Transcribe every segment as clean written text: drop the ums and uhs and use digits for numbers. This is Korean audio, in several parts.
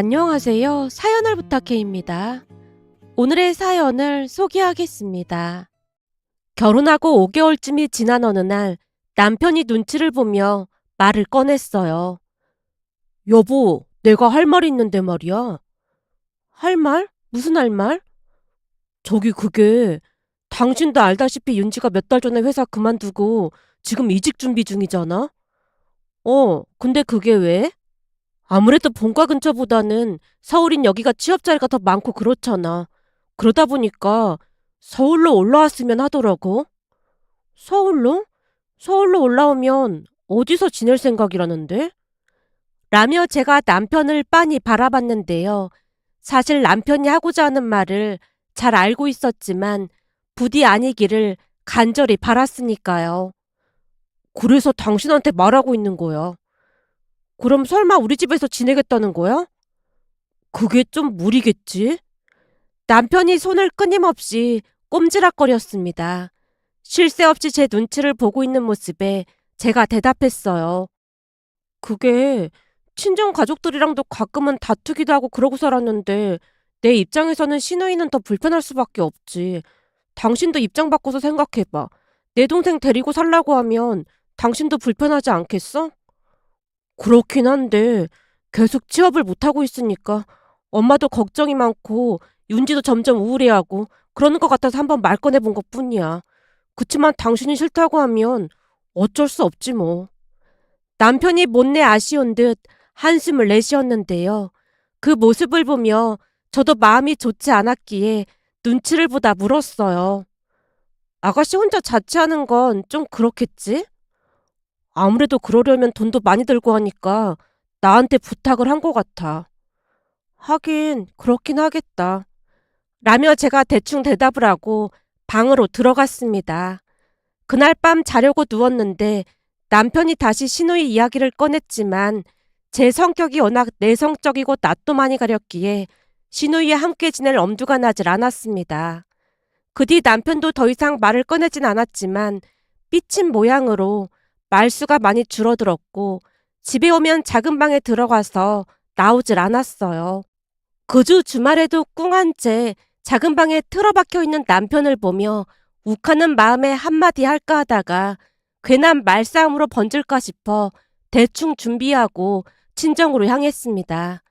안녕하세요. 사연을 부탁해입니다. 오늘의 사연을 소개하겠습니다. 결혼하고 5개월쯤이 지난 어느 날 남편이 눈치를 보며 말을 꺼냈어요. 여보, 내가 할 말이 있는데 말이야. 할 말? 무슨 할 말? 저기 그게 당신도 알다시피 윤지가 몇 달 전에 회사 그만두고 지금 이직 준비 중이잖아? 근데 그게 왜? 아무래도 본가 근처보다는 서울인 여기가 취업 자리가 더 많고 그렇잖아. 그러다 보니까 서울로 올라왔으면 하더라고. 서울로? 서울로 올라오면 어디서 지낼 생각이라는데? 라며 제가 남편을 빤히 바라봤는데요. 사실 남편이 하고자 하는 말을 잘 알고 있었지만 부디 아니기를 간절히 바랐으니까요. 그래서 당신한테 말하고 있는 거야. 그럼 설마 우리 집에서 지내겠다는 거야? 그게 좀 무리겠지? 남편이 손을 끊임없이 꼼지락거렸습니다. 쉴 새 없이 제 눈치를 보고 있는 모습에 제가 대답했어요. 그게 친정 가족들이랑도 가끔은 다투기도 하고 그러고 살았는데 내 입장에서는 시누이는 더 불편할 수밖에 없지. 당신도 입장 바꿔서 생각해봐. 내 동생 데리고 살라고 하면 당신도 불편하지 않겠어? 그렇긴 한데 계속 취업을 못하고 있으니까 엄마도 걱정이 많고 윤지도 점점 우울해하고 그러는 것 같아서 한번 말 꺼내본 것뿐이야. 그치만 당신이 싫다고 하면 어쩔 수 없지 뭐. 남편이 못내 아쉬운 듯 한숨을 내쉬었는데요. 그 모습을 보며 저도 마음이 좋지 않았기에 눈치를 보다 물었어요. 아가씨 혼자 자취하는 건 좀 그렇겠지? 아무래도 그러려면 돈도 많이 들고 하니까 나한테 부탁을 한 것 같아. 하긴 그렇긴 하겠다. 라며 제가 대충 대답을 하고 방으로 들어갔습니다. 그날 밤 자려고 누웠는데 남편이 다시 시누이 이야기를 꺼냈지만 제 성격이 워낙 내성적이고 낯도 많이 가렸기에 시누이와 함께 지낼 엄두가 나질 않았습니다. 그 뒤 남편도 더 이상 말을 꺼내진 않았지만 삐친 모양으로 말수가 많이 줄어들었고 집에 오면 작은 방에 들어가서 나오질 않았어요. 그 주 주말에도 꿍한 채 작은 방에 틀어박혀 있는 남편을 보며 욱하는 마음에 한마디 할까 하다가 괜한 말싸움으로 번질까 싶어 대충 준비하고 친정으로 향했습니다.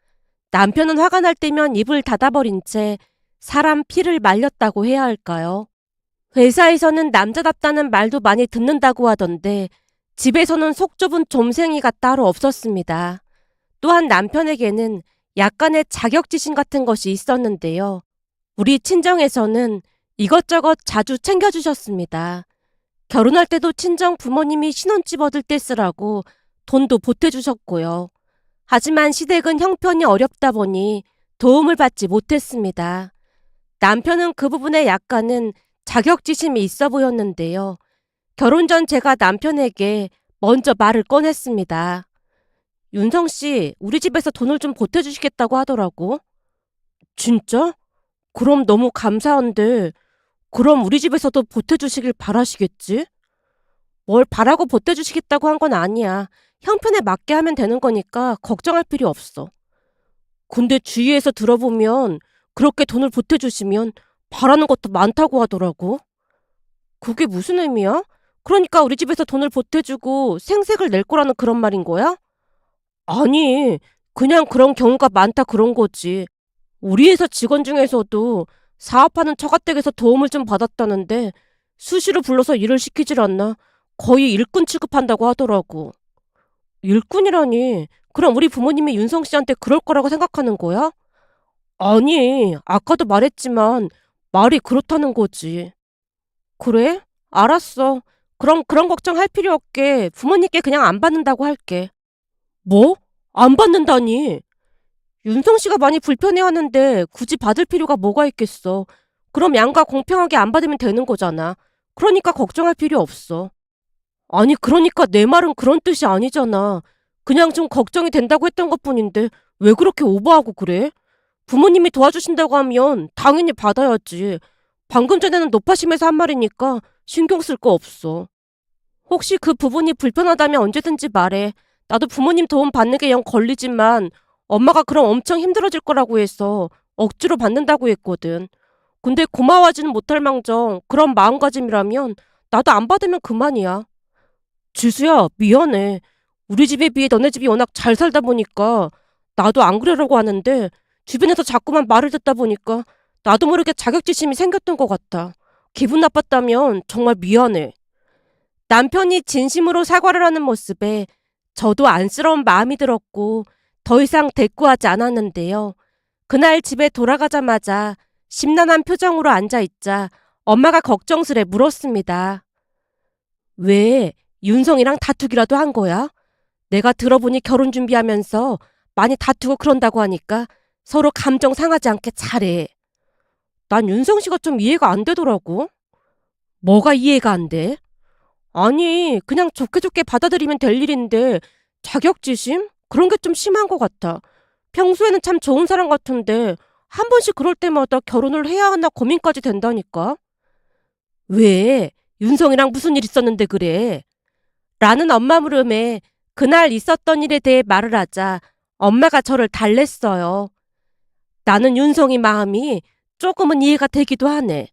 남편은 화가 날 때면 입을 닫아버린 채 사람 피를 말렸다고 해야 할까요? 회사에서는 남자답다는 말도 많이 듣는다고 하던데 집에서는 속 좁은 좀생이가 따로 없었습니다. 또한 남편에게는 약간의 자격지심 같은 것이 있었는데요. 우리 친정에서는 이것저것 자주 챙겨주셨습니다. 결혼할 때도 친정 부모님이 신혼집 얻을 때 쓰라고 돈도 보태주셨고요. 하지만 시댁은 형편이 어렵다 보니 도움을 받지 못했습니다. 남편은 그 부분에 약간은 자격지심이 있어 보였는데요. 결혼 전 제가 남편에게 먼저 말을 꺼냈습니다. 윤성 씨, 우리 집에서 돈을 좀 보태주시겠다고 하더라고. 진짜? 그럼 너무 감사한데, 그럼 우리 집에서도 보태주시길 바라시겠지? 뭘 바라고 보태주시겠다고 한 건 아니야. 형편에 맞게 하면 되는 거니까 걱정할 필요 없어. 근데 주위에서 들어보면 그렇게 돈을 보태주시면 바라는 것도 많다고 하더라고. 그게 무슨 의미야? 그러니까 우리 집에서 돈을 보태주고 생색을 낼 거라는 그런 말인 거야? 아니, 그냥 그런 경우가 많다 그런 거지. 우리 회사 직원 중에서도 사업하는 처가댁에서 도움을 좀 받았다는데 수시로 불러서 일을 시키질 않나 거의 일꾼 취급한다고 하더라고. 일꾼이라니, 그럼 우리 부모님이 윤성 씨한테 그럴 거라고 생각하는 거야? 아니, 아까도 말했지만 말이 그렇다는 거지. 그래? 알았어. 그럼 그런 걱정할 필요 없게 부모님께 그냥 안 받는다고 할게. 뭐? 안 받는다니? 윤성 씨가 많이 불편해하는데 굳이 받을 필요가 뭐가 있겠어. 그럼 양가 공평하게 안 받으면 되는 거잖아. 그러니까 걱정할 필요 없어. 아니, 그러니까 내 말은 그런 뜻이 아니잖아. 그냥 좀 걱정이 된다고 했던 것뿐인데 왜 그렇게 오버하고 그래? 부모님이 도와주신다고 하면 당연히 받아야지. 방금 전에는 노파심에서 한 말이니까 신경 쓸 거 없어. 혹시 그 부분이 불편하다면 언제든지 말해. 나도 부모님 도움 받는 게 영 걸리지만 엄마가 그럼 엄청 힘들어질 거라고 해서 억지로 받는다고 했거든. 근데 고마워하지는 못할 망정 그런 마음가짐이라면 나도 안 받으면 그만이야. 지수야, 미안해. 우리 집에 비해 너네 집이 워낙 잘 살다 보니까 나도 안 그러려고 하는데 주변에서 자꾸만 말을 듣다 보니까 나도 모르게 자격지심이 생겼던 것 같아. 기분 나빴다면 정말 미안해. 남편이 진심으로 사과를 하는 모습에 저도 안쓰러운 마음이 들었고 더 이상 대꾸하지 않았는데요. 그날 집에 돌아가자마자 심란한 표정으로 앉아있자 엄마가 걱정스레 물었습니다. 왜 윤성이랑 다투기라도 한 거야? 내가 들어보니 결혼 준비하면서 많이 다투고 그런다고 하니까 서로 감정 상하지 않게 잘해. 난 윤성 씨가 좀 이해가 안 되더라고. 뭐가 이해가 안 돼? 아니, 그냥 좋게 좋게 받아들이면 될 일인데 자격지심? 그런 게 좀 심한 것 같아. 평소에는 참 좋은 사람 같은데 한 번씩 그럴 때마다 결혼을 해야 하나 고민까지 된다니까. 왜? 윤성이랑 무슨 일 있었는데 그래? 라는 엄마 물음에 그날 있었던 일에 대해 말을 하자 엄마가 저를 달랬어요. 나는 윤성이 마음이 조금은 이해가 되기도 하네.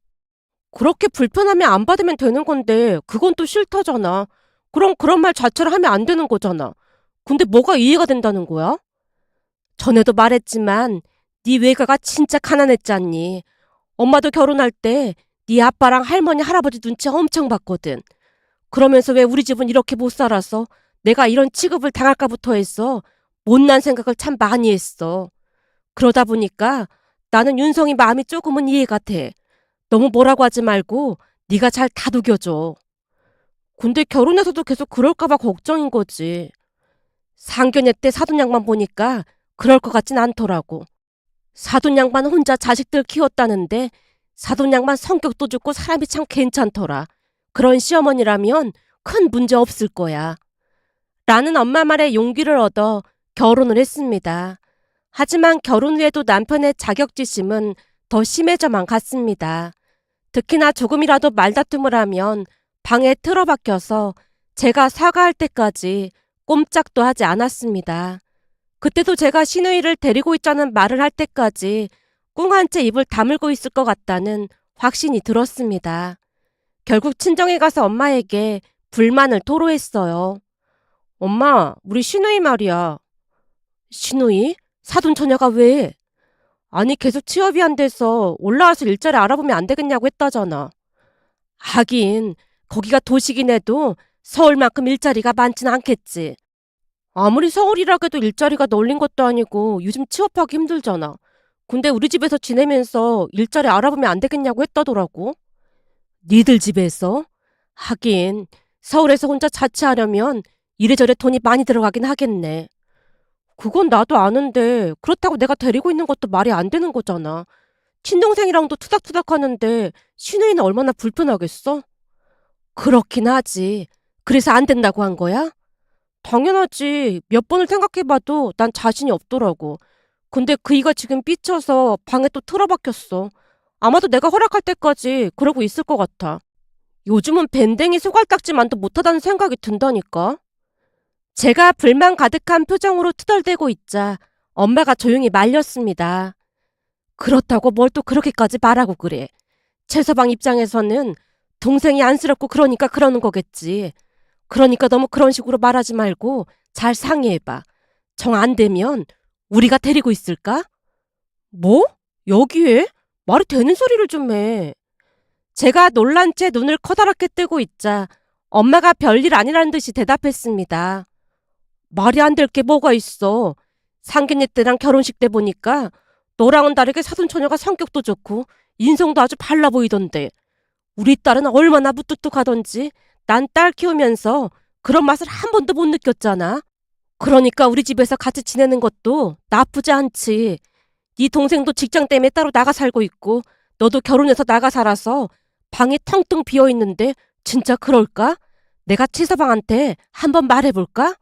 그렇게 불편하면 안 받으면 되는 건데 그건 또 싫다잖아. 그럼 그런 말 자체를 하면 안 되는 거잖아. 근데 뭐가 이해가 된다는 거야? 전에도 말했지만 네 외가가 진짜 가난했잖니. 엄마도 결혼할 때 네 아빠랑 할머니 할아버지 눈치 엄청 봤거든. 그러면서 왜 우리 집은 이렇게 못 살아서 내가 이런 취급을 당할까부터 해서 못난 생각을 참 많이 했어. 그러다 보니까 나는 윤성이 마음이 조금은 이해가 돼. 너무 뭐라고 하지 말고 네가 잘 다독여줘. 근데 결혼해서도 계속 그럴까봐 걱정인 거지. 상견례 때 사돈 양반 보니까 그럴 것 같진 않더라고. 사돈 양반 혼자 자식들 키웠다는데 사돈 양반 성격도 좋고 사람이 참 괜찮더라. 그런 시어머니라면 큰 문제 없을 거야. 라는 엄마 말에 용기를 얻어 결혼을 했습니다. 하지만 결혼 후에도 남편의 자격지심은 더 심해져만 갔습니다. 특히나 조금이라도 말다툼을 하면 방에 틀어박혀서 제가 사과할 때까지 꼼짝도 하지 않았습니다. 그때도 제가 시누이를 데리고 있자는 말을 할 때까지 꿍한 채 입을 다물고 있을 것 같다는 확신이 들었습니다. 결국 친정에 가서 엄마에게 불만을 토로했어요. 엄마, 우리 시누이 말이야. 시누이? 사돈 처녀가 왜? 아니 계속 취업이 안 돼서 올라와서 일자리 알아보면 안 되겠냐고 했다잖아. 하긴 거기가 도시긴 해도 서울만큼 일자리가 많진 않겠지. 아무리 서울이라 해도 일자리가 널린 것도 아니고 요즘 취업하기 힘들잖아. 근데 우리 집에서 지내면서 일자리 알아보면 안 되겠냐고 했다더라고. 니들 집에서? 하긴 서울에서 혼자 자취하려면 이래저래 돈이 많이 들어가긴 하겠네. 그건 나도 아는데 그렇다고 내가 데리고 있는 것도 말이 안 되는 거잖아. 친동생이랑도 투닥투닥 하는데 시누이는 얼마나 불편하겠어? 그렇긴 하지. 그래서 안 된다고 한 거야? 당연하지. 몇 번을 생각해봐도 난 자신이 없더라고. 근데 그이가 지금 삐쳐서 방에 또 틀어박혔어. 아마도 내가 허락할 때까지 그러고 있을 것 같아. 요즘은 밴댕이 소갈딱지만도 못하다는 생각이 든다니까. 제가 불만 가득한 표정으로 투덜대고 있자 엄마가 조용히 말렸습니다. 그렇다고 뭘 또 그렇게까지 말하고 그래. 최서방 입장에서는 동생이 안쓰럽고 그러니까 그러는 거겠지. 그러니까 너무 그런 식으로 말하지 말고 잘 상의해봐. 정 안 되면 우리가 데리고 있을까? 뭐? 여기에? 말이 되는 소리를 좀 해. 제가 놀란 채 눈을 커다랗게 뜨고 있자 엄마가 별일 아니라는 듯이 대답했습니다. 말이 안 될 게 뭐가 있어. 상견례 때랑 결혼식 때 보니까 너랑은 다르게 사돈처녀가 성격도 좋고 인성도 아주 발라 보이던데 우리 딸은 얼마나 무뚝뚝하던지 난 딸 키우면서 그런 맛을 한 번도 못 느꼈잖아. 그러니까 우리 집에서 같이 지내는 것도 나쁘지 않지. 네 동생도 직장 때문에 따로 나가 살고 있고 너도 결혼해서 나가 살아서 방이 텅텅 비어 있는데 진짜 그럴까? 내가 최서방한테 한번 말해볼까?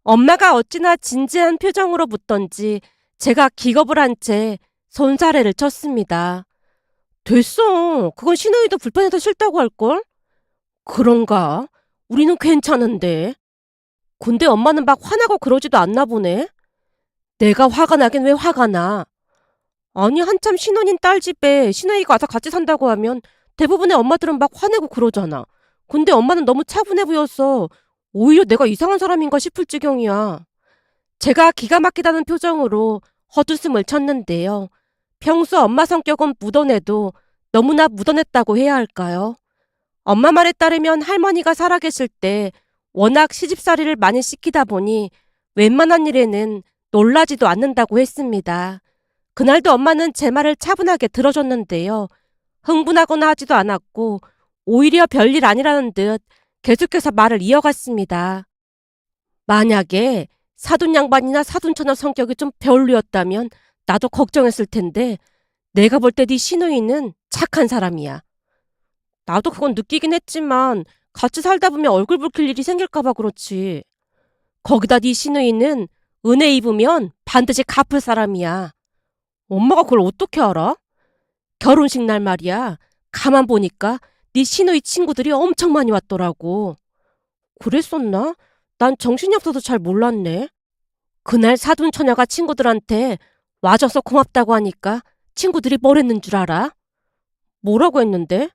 엄마가 어찌나 진지한 표정으로 묻던지 제가 기겁을 한 채 손사래를 쳤습니다. 됐어. 그건 시누이도 불편해서 싫다고 할걸? 그런가? 우리는 괜찮은데. 근데 엄마는 막 화나고 그러지도 않나 보네. 내가 화가 나긴 왜 화가 나? 아니 한참 신혼인 딸 집에 시누이가 와서 같이 산다고 하면 대부분의 엄마들은 막 화내고 그러잖아. 근데 엄마는 너무 차분해 보여서 오히려 내가 이상한 사람인가 싶을 지경이야. 제가 기가 막히다는 표정으로 헛웃음을 쳤는데요. 평소 엄마 성격은 묻어내도 너무나 묻어냈다고 해야 할까요? 엄마 말에 따르면 할머니가 살아계실 때 워낙 시집살이를 많이 시키다 보니 웬만한 일에는 놀라지도 않는다고 했습니다. 그날도 엄마는 제 말을 차분하게 들어줬는데요. 흥분하거나 하지도 않았고 오히려 별일 아니라는 듯 계속해서 말을 이어갔습니다. 만약에 사돈 양반이나 사돈 처녀 성격이 좀 별로였다면 나도 걱정했을 텐데 내가 볼 때 네 시누이는 착한 사람이야. 나도 그건 느끼긴 했지만 같이 살다 보면 얼굴 붉힐 일이 생길까 봐 그렇지. 거기다 네 시누이는 은혜 입으면 반드시 갚을 사람이야. 엄마가 그걸 어떻게 알아? 결혼식 날 말이야. 가만 보니까 네 시누이 친구들이 엄청 많이 왔더라고. 그랬었나? 난 정신이 없어서 잘 몰랐네. 그날 사돈 처녀가 친구들한테 와줘서 고맙다고 하니까 친구들이 뭘 했는 줄 알아? 뭐라고 했는데?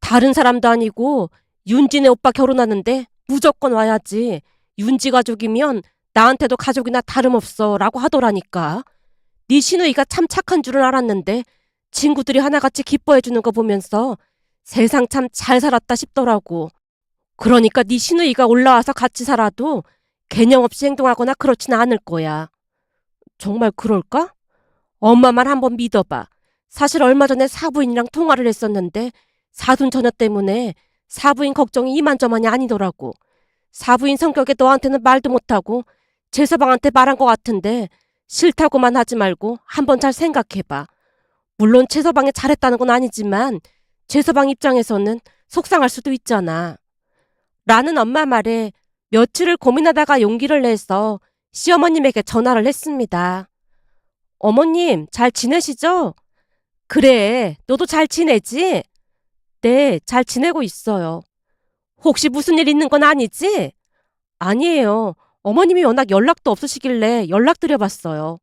다른 사람도 아니고 윤지네 오빠 결혼하는데 무조건 와야지. 윤지 가족이면 나한테도 가족이나 다름없어 라고 하더라니까. 네 시누이가 참 착한 줄은 알았는데 친구들이 하나같이 기뻐해주는 거 보면서 세상 참 잘 살았다 싶더라고. 그러니까 네 시누이가 올라와서 같이 살아도 개념 없이 행동하거나 그렇지는 않을 거야. 정말 그럴까? 엄마 말 한번 믿어봐. 사실 얼마 전에 사부인이랑 통화를 했었는데 사돈 처녀 때문에 사부인 걱정이 이만저만이 아니더라고. 사부인 성격에 너한테는 말도 못하고 제서방한테 말한 것 같은데 싫다고만 하지 말고 한번 잘 생각해봐. 물론 제서방이 잘했다는 건 아니지만 제서방 입장에서는 속상할 수도 있잖아. 라는 엄마 말에 며칠을 고민하다가 용기를 내서 시어머님에게 전화를 했습니다. 어머님, 잘 지내시죠? 그래, 너도 잘 지내지? 네, 잘 지내고 있어요. 혹시 무슨 일 있는 건 아니지? 아니에요. 어머님이 워낙 연락도 없으시길래 연락드려봤어요.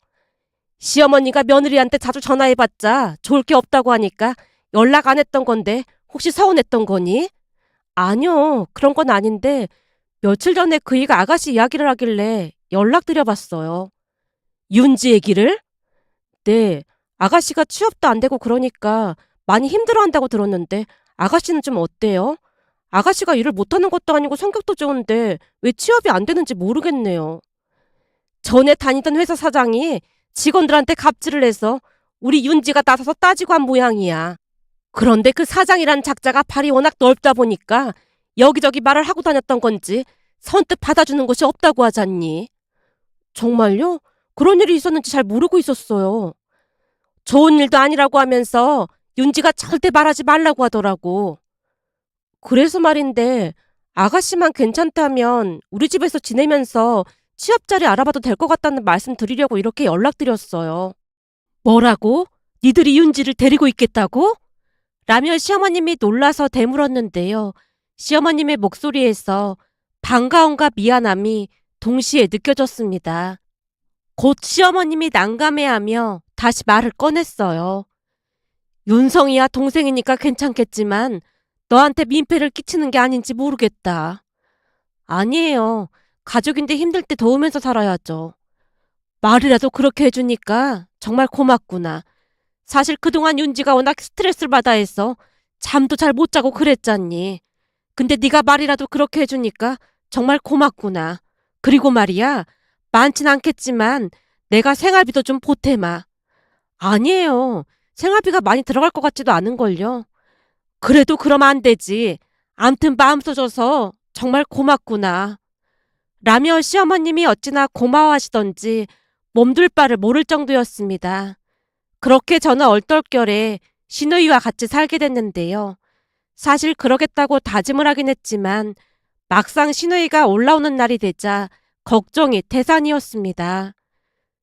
시어머니가 며느리한테 자주 전화해봤자 좋을 게 없다고 하니까 연락 안 했던 건데 혹시 서운했던 거니? 아니요, 그런 건 아닌데 며칠 전에 그이가 아가씨 이야기를 하길래 연락드려봤어요. 윤지 얘기를? 네, 아가씨가 취업도 안 되고 그러니까 많이 힘들어한다고 들었는데 아가씨는 좀 어때요? 아가씨가 일을 못하는 것도 아니고 성격도 좋은데 왜 취업이 안 되는지 모르겠네요. 전에 다니던 회사 사장이 직원들한테 갑질을 해서 우리 윤지가 나서서 따지고 한 모양이야. 그런데 그 사장이란 작자가 발이 워낙 넓다 보니까 여기저기 말을 하고 다녔던 건지 선뜻 받아주는 곳이 없다고 하잖니. 정말요? 그런 일이 있었는지 잘 모르고 있었어요. 좋은 일도 아니라고 하면서 윤지가 절대 말하지 말라고 하더라고. 그래서 말인데 아가씨만 괜찮다면 우리 집에서 지내면서 취업 자리 알아봐도 될 것 같다는 말씀 드리려고 이렇게 연락드렸어요. 뭐라고? 니들이 윤지를 데리고 있겠다고? 라며 시어머님이 놀라서 되물었는데요. 시어머님의 목소리에서 반가움과 미안함이 동시에 느껴졌습니다. 곧 시어머님이 난감해하며 다시 말을 꺼냈어요. 윤성이야 동생이니까 괜찮겠지만 너한테 민폐를 끼치는 게 아닌지 모르겠다. 아니에요. 가족인데 힘들 때 도우면서 살아야죠. 말이라도 그렇게 해주니까 정말 고맙구나. 사실 그동안 윤지가 워낙 스트레스를 받아 해서 잠도 잘 못 자고 그랬잖니. 근데 네가 말이라도 그렇게 해주니까 정말 고맙구나. 그리고 말이야, 많진 않겠지만 내가 생활비도 좀 보태마. 아니에요. 생활비가 많이 들어갈 것 같지도 않은걸요. 그래도 그러면 안 되지. 암튼 마음 써줘서 정말 고맙구나. 라며 시어머님이 어찌나 고마워하시던지 몸둘 바를 모를 정도였습니다. 그렇게 저는 얼떨결에 시누이와 같이 살게 됐는데요. 사실 그러겠다고 다짐을 하긴 했지만 막상 시누이가 올라오는 날이 되자 걱정이 태산이었습니다.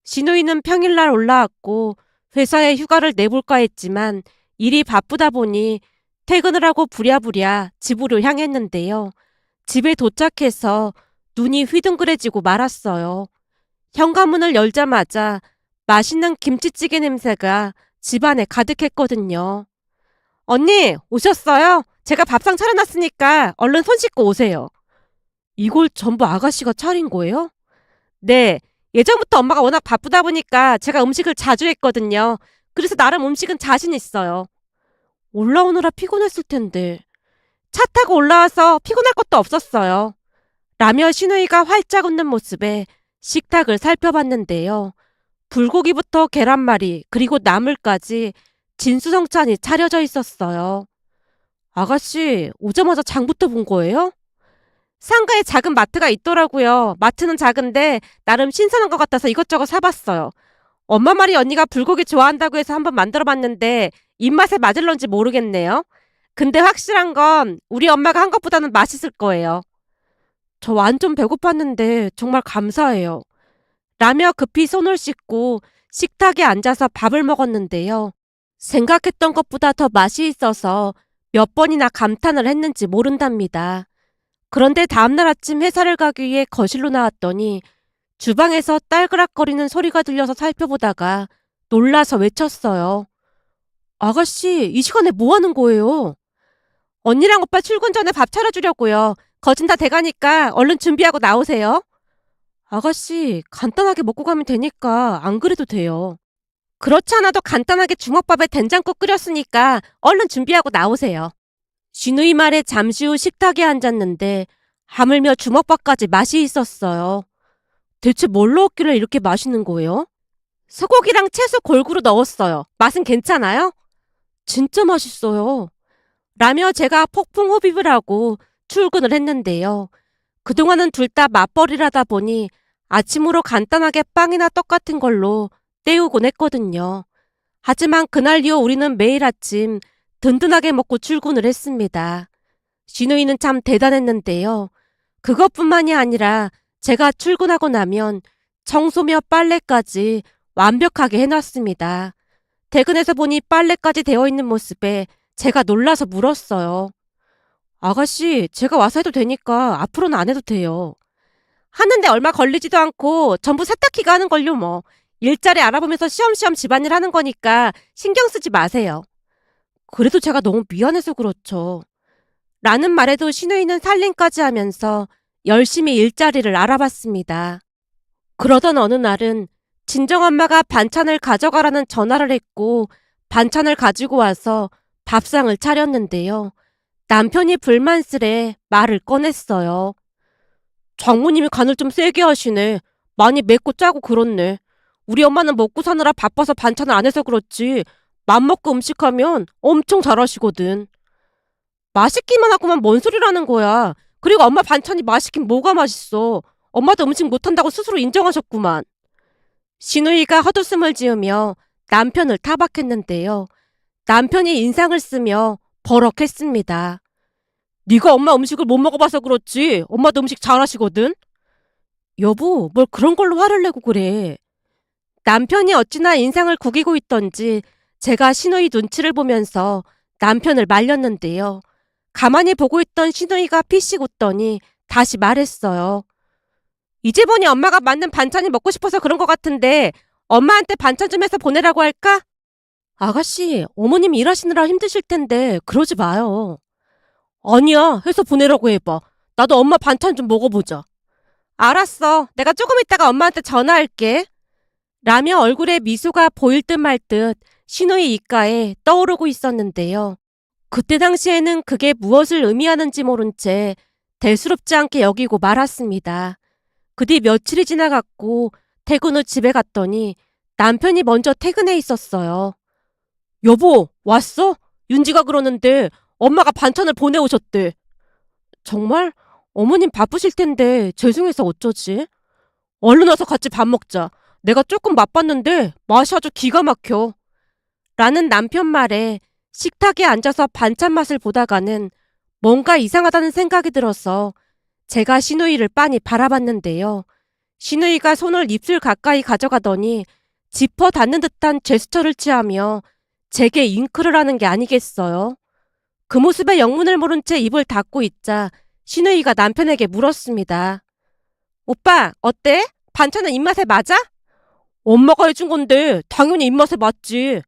시누이는 평일날 올라왔고 회사에 휴가를 내볼까 했지만 일이 바쁘다 보니 퇴근을 하고 부랴부랴 집으로 향했는데요. 집에 도착해서 눈이 휘둥그레지고 말았어요. 현관문을 열자마자 맛있는 김치찌개 냄새가 집안에 가득했거든요. 언니, 오셨어요? 제가 밥상 차려놨으니까 얼른 손 씻고 오세요. 이걸 전부 아가씨가 차린 거예요? 네. 예전부터 엄마가 워낙 바쁘다 보니까 제가 음식을 자주 했거든요. 그래서 나름 음식은 자신 있어요. 올라오느라 피곤했을 텐데. 차 타고 올라와서 피곤할 것도 없었어요. 라며 신우이가 활짝 웃는 모습에 식탁을 살펴봤는데요. 불고기부터 계란말이 그리고 나물까지 진수성찬이 차려져 있었어요. 아가씨, 오자마자 장부터 본 거예요? 상가에 작은 마트가 있더라고요. 마트는 작은데 나름 신선한 것 같아서 이것저것 사봤어요. 엄마 말이 언니가 불고기 좋아한다고 해서 한번 만들어봤는데 입맛에 맞을런지 모르겠네요. 근데 확실한 건 우리 엄마가 한 것보다는 맛있을 거예요. 저 완전 배고팠는데 정말 감사해요. 라며 급히 손을 씻고 식탁에 앉아서 밥을 먹었는데요. 생각했던 것보다 더 맛이 있어서 몇 번이나 감탄을 했는지 모른답니다. 그런데 다음날 아침 회사를 가기 위해 거실로 나왔더니 주방에서 딸그락거리는 소리가 들려서 살펴보다가 놀라서 외쳤어요. 아가씨, 이 시간에 뭐 하는 거예요? 언니랑 오빠 출근 전에 밥 차려주려고요. 거진 다 돼가니까 얼른 준비하고 나오세요. 아가씨, 간단하게 먹고 가면 되니까 안 그래도 돼요. 그렇지 않아도 간단하게 주먹밥에 된장국 끓였으니까 얼른 준비하고 나오세요. 신우이 말에 잠시 후 식탁에 앉았는데 하물며 주먹밥까지 맛이 있었어요. 대체 뭘 넣었길래 이렇게 맛있는 거예요? 소고기랑 채소 골고루 넣었어요. 맛은 괜찮아요? 진짜 맛있어요. 라며 제가 폭풍 흡입을 하고 출근을 했는데요. 그동안은 둘 다 맞벌이라다 보니 아침으로 간단하게 빵이나 떡 같은 걸로 때우곤 했거든요. 하지만 그날 이후 우리는 매일 아침 든든하게 먹고 출근을 했습니다. 신우이는 참 대단했는데요. 그것뿐만이 아니라 제가 출근하고 나면 청소며 빨래까지 완벽하게 해놨습니다. 퇴근해서 보니 빨래까지 되어 있는 모습에 제가 놀라서 물었어요. 아가씨, 제가 와서 해도 되니까 앞으로는 안 해도 돼요. 하는데 얼마 걸리지도 않고 전부 세탁기가 하는 걸요 뭐. 일자리 알아보면서 시험시험 집안일 하는 거니까 신경 쓰지 마세요. 그래도 제가 너무 미안해서 그렇죠. 라는 말에도 신우이는 살림까지 하면서 열심히 일자리를 알아봤습니다. 그러던 어느 날은 친정엄마가 반찬을 가져가라는 전화를 했고 반찬을 가지고 와서 밥상을 차렸는데요. 남편이 불만스레 말을 꺼냈어요. 장모님이 간을 좀 세게 하시네. 많이 맵고 짜고 그렇네. 우리 엄마는 먹고 사느라 바빠서 반찬을 안 해서 그렇지. 맘먹고 음식하면 엄청 잘하시거든. 맛있기만 하고만 뭔 소리라는 거야. 그리고 엄마 반찬이 맛있긴 뭐가 맛있어. 엄마도 음식 못한다고 스스로 인정하셨구만. 신우이가 헛웃음을 지으며 남편을 타박했는데요. 남편이 인상을 쓰며 버럭했습니다. 네가 엄마 음식을 못 먹어봐서 그렇지. 엄마도 음식 잘하시거든. 여보, 뭘 그런 걸로 화를 내고 그래. 남편이 어찌나 인상을 구기고 있던지 제가 신우이 눈치를 보면서 남편을 말렸는데요. 가만히 보고 있던 신우이가 피식 웃더니 다시 말했어요. 이제 보니 엄마가 만든 반찬이 먹고 싶어서 그런 것 같은데 엄마한테 반찬 좀 해서 보내라고 할까? 아가씨, 어머님 일하시느라 힘드실 텐데 그러지 마요. 아니야, 해서 보내라고 해봐. 나도 엄마 반찬 좀 먹어보자. 알았어. 내가 조금 있다가 엄마한테 전화할게. 라며 얼굴에 미소가 보일 듯 말 듯 신우이 입가에 떠오르고 있었는데요. 그때 당시에는 그게 무엇을 의미하는지 모른 채 대수롭지 않게 여기고 말았습니다. 그 뒤 며칠이 지나갔고 퇴근 후 집에 갔더니 남편이 먼저 퇴근해 있었어요. 여보, 왔어? 윤지가 그러는데 엄마가 반찬을 보내오셨대. 정말? 어머님 바쁘실 텐데 죄송해서 어쩌지? 얼른 와서 같이 밥 먹자. 내가 조금 맛봤는데 맛이 아주 기가 막혀. 라는 남편 말에 식탁에 앉아서 반찬 맛을 보다가는 뭔가 이상하다는 생각이 들어서 제가 신우이를 빤히 바라봤는데요. 신우이가 손을 입술 가까이 가져가더니 짚어 닿는 듯한 제스처를 취하며 제게 윙크를 하는 게 아니겠어요. 그 모습에 영문을 모른 채 입을 닫고 있자 신우이가 남편에게 물었습니다. 오빠, 어때? 반찬은 입맛에 맞아? 엄마가 해준 건데 당연히 입맛에 맞지.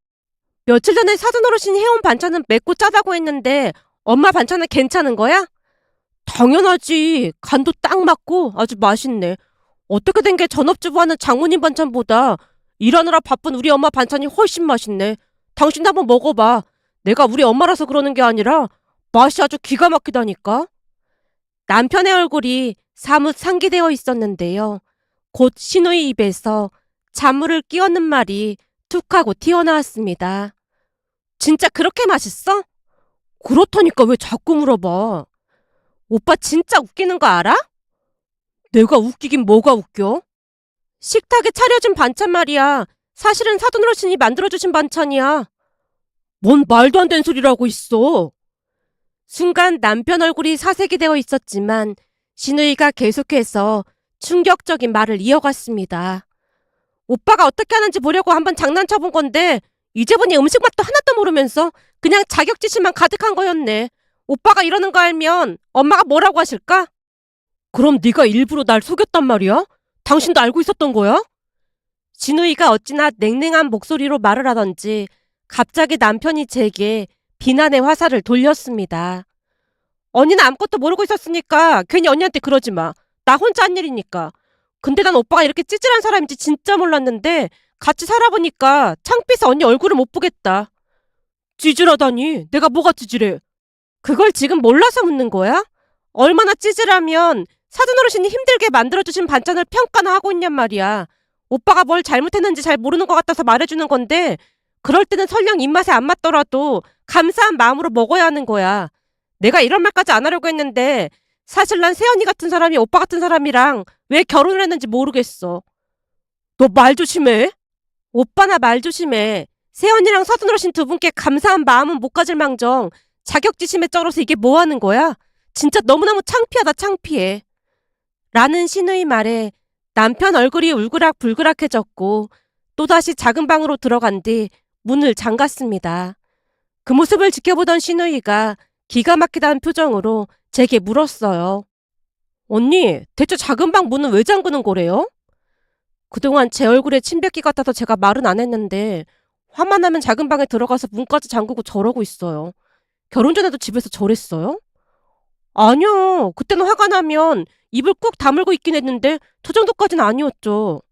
며칠 전에 사돈 어르신이 해온 반찬은 맵고 짜다고 했는데 엄마 반찬은 괜찮은 거야? 당연하지. 간도 딱 맞고 아주 맛있네. 어떻게 된 게 전업주부 하는 장모님 반찬보다 일하느라 바쁜 우리 엄마 반찬이 훨씬 맛있네. 당신도 한번 먹어봐. 내가 우리 엄마라서 그러는 게 아니라 맛이 아주 기가 막히다니까. 남편의 얼굴이 사뭇 상기되어 있었는데요. 곧 시누이 입에서 잔물을 끼얹는 말이 툭 하고 튀어나왔습니다. 진짜 그렇게 맛있어? 그렇다니까 왜 자꾸 물어봐. 오빠 진짜 웃기는 거 알아? 내가 웃기긴 뭐가 웃겨? 식탁에 차려준 반찬 말이야. 사실은 사돈 어르신이 만들어주신 반찬이야. 뭔 말도 안 되는 소리를 하고 있어. 순간 남편 얼굴이 사색이 되어 있었지만 시누이가 계속해서 충격적인 말을 이어갔습니다. 오빠가 어떻게 하는지 보려고 한번 장난쳐본 건데 이제 보니 음식 맛도 하나도 모르면서 그냥 자격지심만 가득한 거였네. 오빠가 이러는 거 알면 엄마가 뭐라고 하실까? 그럼 네가 일부러 날 속였단 말이야? 당신도 알고 있었던 거야? 진우이가 어찌나 냉랭한 목소리로 말을 하던지 갑자기 남편이 제게 비난의 화살을 돌렸습니다. 언니는 아무것도 모르고 있었으니까 괜히 언니한테 그러지 마. 나 혼자 한 일이니까. 근데 난 오빠가 이렇게 찌질한 사람인지 진짜 몰랐는데 같이 살아보니까 창피해서 언니 얼굴을 못 보겠다. 찌질하다니? 내가 뭐가 찌질해? 그걸 지금 몰라서 묻는 거야? 얼마나 찌질하면 사돈 어르신이 힘들게 만들어주신 반찬을 평가나 하고 있냔 말이야. 오빠가 뭘 잘못했는지 잘 모르는 것 같아서 말해주는 건데 그럴 때는 설령 입맛에 안 맞더라도 감사한 마음으로 먹어야 하는 거야. 내가 이런 말까지 안 하려고 했는데 사실 난 새언니 같은 사람이 오빠 같은 사람이랑 왜 결혼을 했는지 모르겠어. 너 말 조심해. 오빠나 말 조심해. 새언니랑 사돈 어르신 두 분께 감사한 마음은 못 가질 망정 자격지심에 쩔어서 이게 뭐 하는 거야? 진짜 너무너무 창피하다 창피해. 라는 시누이 말에 남편 얼굴이 울그락불그락해졌고 또다시 작은 방으로 들어간 뒤 문을 잠갔습니다. 그 모습을 지켜보던 시누이가 기가 막히다는 표정으로 제게 물었어요. 언니, 대체 작은 방 문은 왜 잠그는 거래요? 그동안 제 얼굴에 침뱉기 같아서 제가 말은 안 했는데 화만 나면 작은 방에 들어가서 문까지 잠그고 저러고 있어요. 결혼 전에도 집에서 저랬어요? 아니요. 그때는 화가 나면 입을 꾹 다물고 있긴 했는데 저 정도까지는 아니었죠.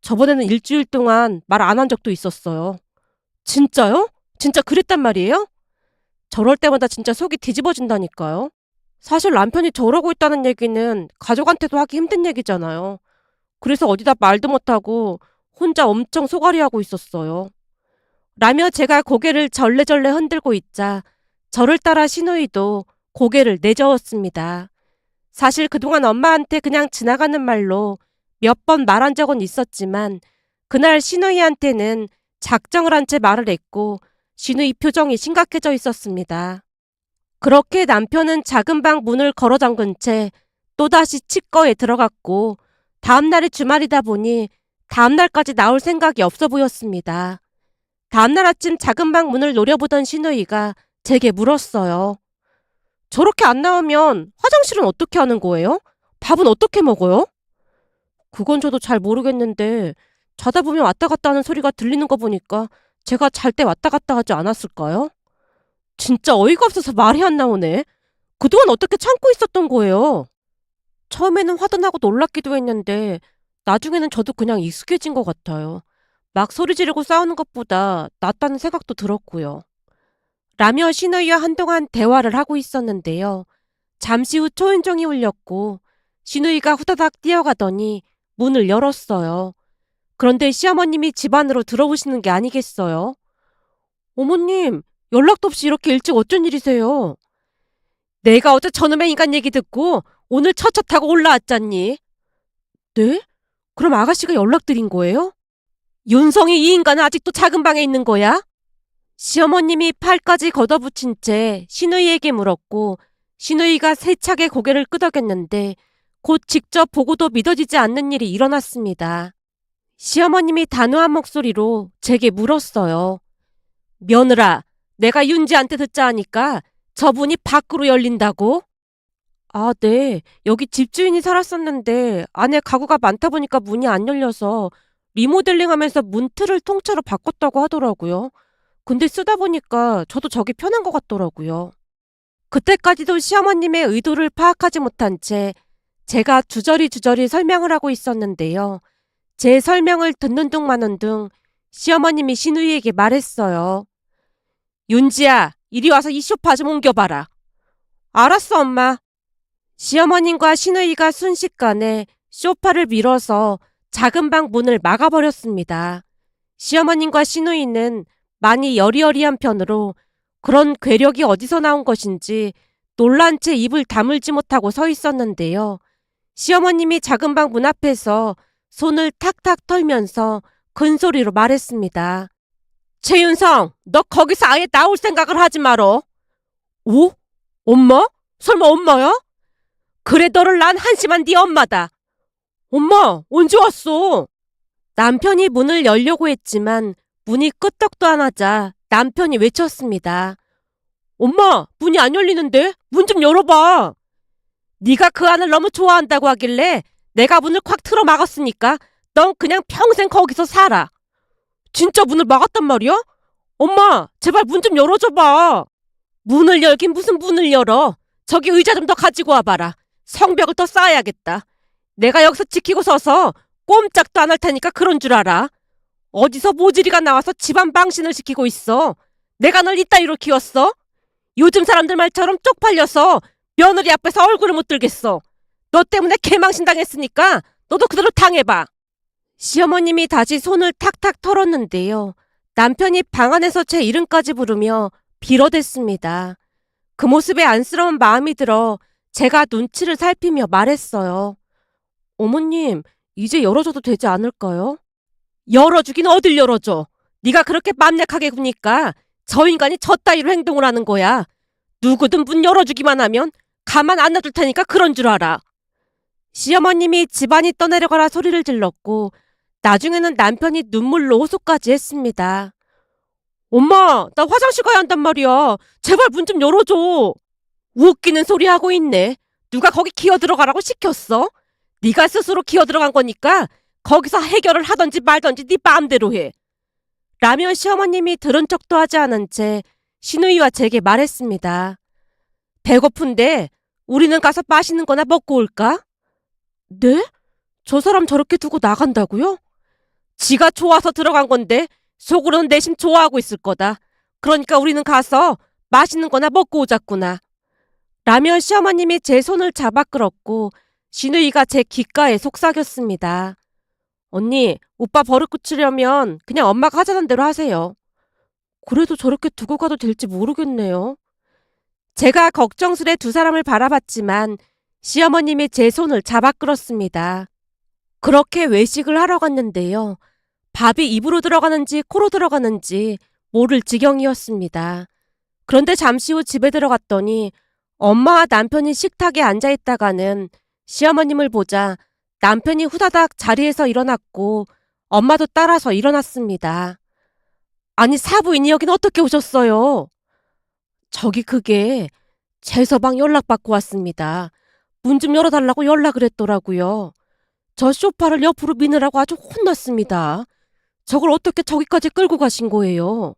저번에는 일주일 동안 말 안 한 적도 있었어요. 진짜요? 진짜 그랬단 말이에요? 저럴 때마다 진짜 속이 뒤집어진다니까요. 사실 남편이 저러고 있다는 얘기는 가족한테도 하기 힘든 얘기잖아요. 그래서 어디다 말도 못하고 혼자 엄청 속앓이하고 있었어요. 라며 제가 고개를 절레절레 흔들고 있자 저를 따라 시누이도 고개를 내저었습니다. 사실 그동안 엄마한테 그냥 지나가는 말로 몇 번 말한 적은 있었지만 그날 시누이한테는 작정을 한 채 말을 했고 시누이 표정이 심각해져 있었습니다. 그렇게 남편은 작은 방 문을 걸어 잠근 채 또다시 치과에 들어갔고 다음날이 주말이다 보니 다음날까지 나올 생각이 없어 보였습니다. 다음날 아침 작은 방 문을 노려보던 시누이가 제게 물었어요. 저렇게 안 나오면 화장실은 어떻게 하는 거예요? 밥은 어떻게 먹어요? 그건 저도 잘 모르겠는데 자다 보면 왔다 갔다 하는 소리가 들리는 거 보니까 제가 잘 때 왔다 갔다 하지 않았을까요? 진짜 어이가 없어서 말이 안 나오네. 그동안 어떻게 참고 있었던 거예요? 처음에는 화도 나고 놀랍기도 했는데 나중에는 저도 그냥 익숙해진 것 같아요. 막 소리 지르고 싸우는 것보다 낫다는 생각도 들었고요. 라며 시누이와 한동안 대화를 하고 있었는데요. 잠시 후 초인종이 울렸고 시누이가 후다닥 뛰어가더니 문을 열었어요. 그런데 시어머님이 집 안으로 들어오시는 게 아니겠어요? 어머님, 연락도 없이 이렇게 일찍 어쩐 일이세요? 내가 어제 저놈의 인간 얘기 듣고 오늘 첫 차 타고 올라왔잖니. 네? 그럼 아가씨가 연락드린 거예요? 윤성이 이 인간은 아직도 작은 방에 있는 거야? 시어머님이 팔까지 걷어붙인 채 시누이에게 물었고 시누이가 세차게 고개를 끄덕였는데 곧 직접 보고도 믿어지지 않는 일이 일어났습니다. 시어머님이 단호한 목소리로 제게 물었어요. 며느라, 내가 윤지한테 듣자 하니까 저분이 밖으로 열린다고? 아, 네. 여기 집주인이 살았었는데 안에 가구가 많다 보니까 문이 안 열려서 리모델링 하면서 문 틀을 통째로 바꿨다고 하더라고요. 근데 쓰다 보니까 저도 저게 편한 것 같더라고요. 그때까지도 시어머님의 의도를 파악하지 못한 채 제가 주저리 설명을 하고 있었는데요. 제 설명을 듣는 둥 마는 둥 시어머님이 시누이에게 말했어요. 윤지야, 이리 와서 이 소파 좀 옮겨봐라. 알았어, 엄마. 시어머님과 시누이가 순식간에 소파를 밀어서 작은 방 문을 막아버렸습니다. 시어머님과 시누이는 많이 여리여리한 편으로 그런 괴력이 어디서 나온 것인지 놀란 채 입을 다물지 못하고 서 있었는데요. 시어머님이 작은 방 문 앞에서 손을 탁탁 털면서 큰 소리로 말했습니다. 최윤성, 너 거기서 아예 나올 생각을 하지 말어. 오? 엄마? 설마 엄마야? 그래, 너를 난 한심한 네 엄마다. 엄마, 언제 왔어? 남편이 문을 열려고 했지만 문이 끄떡도 안 하자 남편이 외쳤습니다. 엄마, 문이 안 열리는데? 문 좀 열어봐. 네가 그 안을 너무 좋아한다고 하길래 내가 문을 콱 틀어 막았으니까 넌 그냥 평생 거기서 살아. 진짜 문을 막았단 말이야? 엄마, 제발 문 좀 열어줘봐. 문을 열긴 무슨 문을 열어. 저기 의자 좀 더 가지고 와봐라. 성벽을 더 쌓아야겠다. 내가 여기서 지키고 서서 꼼짝도 안 할 테니까 그런 줄 알아. 어디서 모질이가 나와서 집안 방신을 시키고 있어. 내가 널 이따위로 키웠어? 요즘 사람들 말처럼 쪽팔려서 며느리 앞에서 얼굴을 못 들겠어. 너 때문에 개망신 당했으니까 너도 그대로 당해봐. 시어머님이 다시 손을 탁탁 털었는데요. 남편이 방 안에서 제 이름까지 부르며 빌어댔습니다. 그 모습에 안쓰러운 마음이 들어 제가 눈치를 살피며 말했어요. 어머님, 이제 열어줘도 되지 않을까요? 열어주긴 어딜 열어줘. 네가 그렇게 맘약하게 구니까 저 인간이 저 따위로 행동을 하는 거야. 누구든 문 열어주기만 하면 가만 안 놔둘 테니까 그런 줄 알아. 시어머님이 집안이 떠내려가라 소리를 질렀고 나중에는 남편이 눈물로 호소까지 했습니다. 엄마, 나 화장실 가야 한단 말이야. 제발 문 좀 열어줘. 웃기는 소리 하고 있네. 누가 거기 기어 들어가라고 시켰어? 네가 스스로 기어 들어간 거니까 거기서 해결을 하던지 말던지 네 마음대로 해. 라며 시어머님이 들은 척도 하지 않은 채 시누이와 제게 말했습니다. 배고픈데 우리는 가서 맛있는 거나 먹고 올까? 네? 저 사람 저렇게 두고 나간다고요? 지가 좋아서 들어간 건데 속으로는 내심 좋아하고 있을 거다. 그러니까 우리는 가서 맛있는 거나 먹고 오자꾸나. 라며 시어머님이 제 손을 잡아 끌었고 시누이가 제 귓가에 속삭였습니다. 언니, 오빠 버릇 고치려면 그냥 엄마가 하자는 대로 하세요. 그래도 저렇게 두고 가도 될지 모르겠네요. 제가 걱정스레 두 사람을 바라봤지만 시어머님이 제 손을 잡아 끌었습니다. 그렇게 외식을 하러 갔는데요. 밥이 입으로 들어가는지 코로 들어가는지 모를 지경이었습니다. 그런데 잠시 후 집에 들어갔더니 엄마와 남편이 식탁에 앉아있다가는 시어머님을 보자 남편이 후다닥 자리에서 일어났고 엄마도 따라서 일어났습니다. 아니, 사부인이 여긴 어떻게 오셨어요? 저기 그게 최서방 연락받고 왔습니다. 문 좀 열어달라고 연락을 했더라고요. 저 소파를 옆으로 미느라고 아주 혼났습니다. 저걸 어떻게 저기까지 끌고 가신 거예요?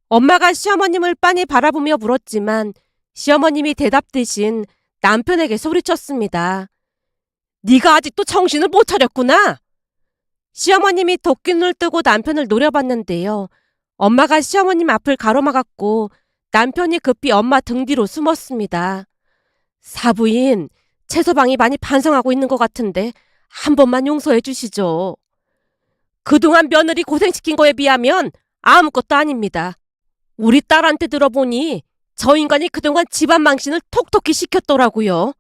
엄마가 시어머님을 빤히 바라보며 물었지만 시어머님이 대답 대신 남편에게 소리쳤습니다. 네가 아직도 정신을 못 차렸구나. 시어머님이 도끼눈을 뜨고 남편을 노려봤는데요. 엄마가 시어머님 앞을 가로막았고 남편이 급히 엄마 등 뒤로 숨었습니다. 사부인, 최서방이 많이 반성하고 있는 것 같은데 한 번만 용서해 주시죠. 그동안 며느리 고생시킨 거에 비하면 아무것도 아닙니다. 우리 딸한테 들어보니 저 인간이 그동안 집안 망신을 톡톡히 시켰더라고요.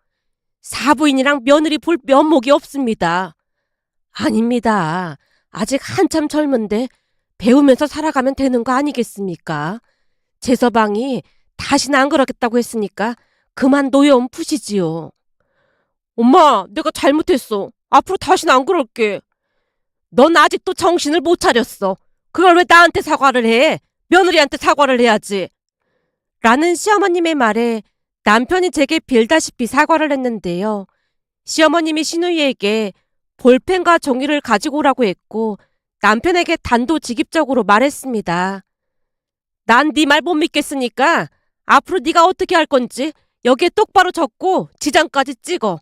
사부인이랑 며느리 볼 면목이 없습니다. 아닙니다. 아직 한참 젊은데 배우면서 살아가면 되는 거 아니겠습니까? 제서방이 다시는 안 그러겠다고 했으니까 그만 노여움 푸시지요. 엄마, 내가 잘못했어. 앞으로 다시는 안 그럴게. 넌 아직도 정신을 못 차렸어. 그걸 왜 나한테 사과를 해? 며느리한테 사과를 해야지. 라는 시어머님의 말에 남편이 제게 빌다시피 사과를 했는데요. 시어머님이 시누이에게 볼펜과 종이를 가지고 오라고 했고 남편에게 단도직입적으로 말했습니다. 난 네 말 못 믿겠으니까 앞으로 네가 어떻게 할 건지 여기에 똑바로 적고 지장까지 찍어.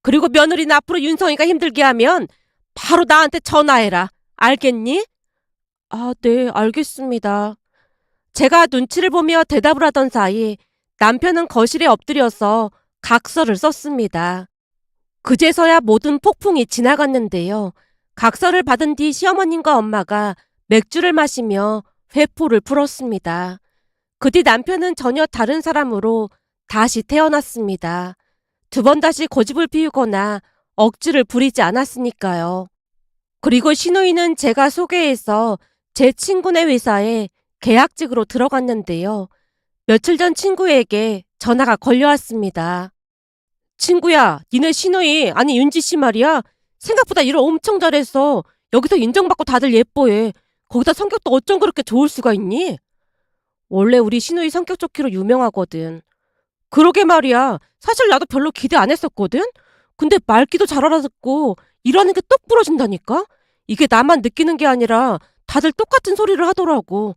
그리고 며느리는 앞으로 윤성이가 힘들게 하면 바로 나한테 전화해라. 알겠니? 아, 네, 알겠습니다. 제가 눈치를 보며 대답을 하던 사이 남편은 거실에 엎드려서 각서를 썼습니다. 그제서야 모든 폭풍이 지나갔는데요. 각서를 받은 뒤 시어머님과 엄마가 맥주를 마시며 회포를 풀었습니다. 그 뒤 남편은 전혀 다른 사람으로 다시 태어났습니다. 두 번 다시 고집을 피우거나 억지를 부리지 않았으니까요. 그리고 시누이는 제가 소개해서 제 친구네 회사에 계약직으로 들어갔는데요. 며칠 전 친구에게 전화가 걸려왔습니다. 친구야, 니네 시누이, 아니 윤지 씨 말이야. 생각보다 일을 엄청 잘해서 여기서 인정받고 다들 예뻐해. 거기다 성격도 어쩜 그렇게 좋을 수가 있니? 원래 우리 시누이 성격 좋기로 유명하거든. 그러게 말이야. 사실 나도 별로 기대 안 했었거든? 근데 말귀도 잘 알아듣고 일하는 게 똑 부러진다니까? 이게 나만 느끼는 게 아니라 다들 똑같은 소리를 하더라고.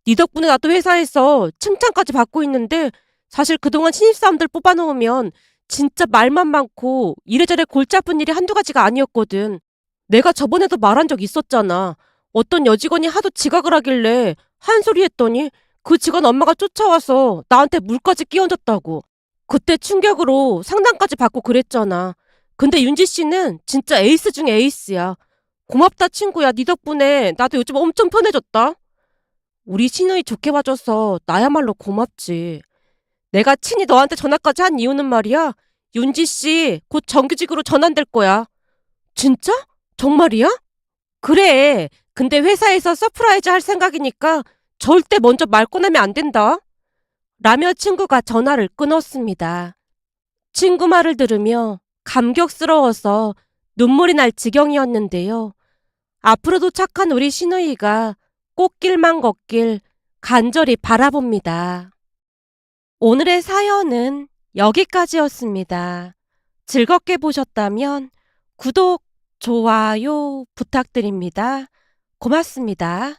네 덕분에 나도 회사에서 칭찬까지 받고 있는데 사실 그동안 신입사원들 뽑아놓으면 진짜 말만 많고 이래저래 골치 아픈 일이 한두 가지가 아니었거든. 내가 저번에도 말한 적 있었잖아. 어떤 여직원이 하도 지각을 하길래 한 소리 했더니 그 직원 엄마가 쫓아와서 나한테 물까지 끼얹었다고. 그때 충격으로 상담까지 받고 그랬잖아. 근데 윤지 씨는 진짜 에이스 중에 에이스야. 고맙다 친구야. 네 덕분에 나도 요즘 엄청 편해졌다. 우리 시누이 좋게 봐줘서 나야말로 고맙지. 내가 친히 너한테 전화까지 한 이유는 말이야. 윤지 씨 곧 정규직으로 전환될 거야. 진짜? 정말이야? 그래. 근데 회사에서 서프라이즈 할 생각이니까 절대 먼저 말 꺼내면 안 된다. 라며 친구가 전화를 끊었습니다. 친구 말을 들으며 감격스러워서 눈물이 날 지경이었는데요. 앞으로도 착한 우리 시누이가 꽃길만 걷길 간절히 바라봅니다. 오늘의 사연은 여기까지였습니다. 즐겁게 보셨다면 구독, 좋아요 부탁드립니다. 고맙습니다.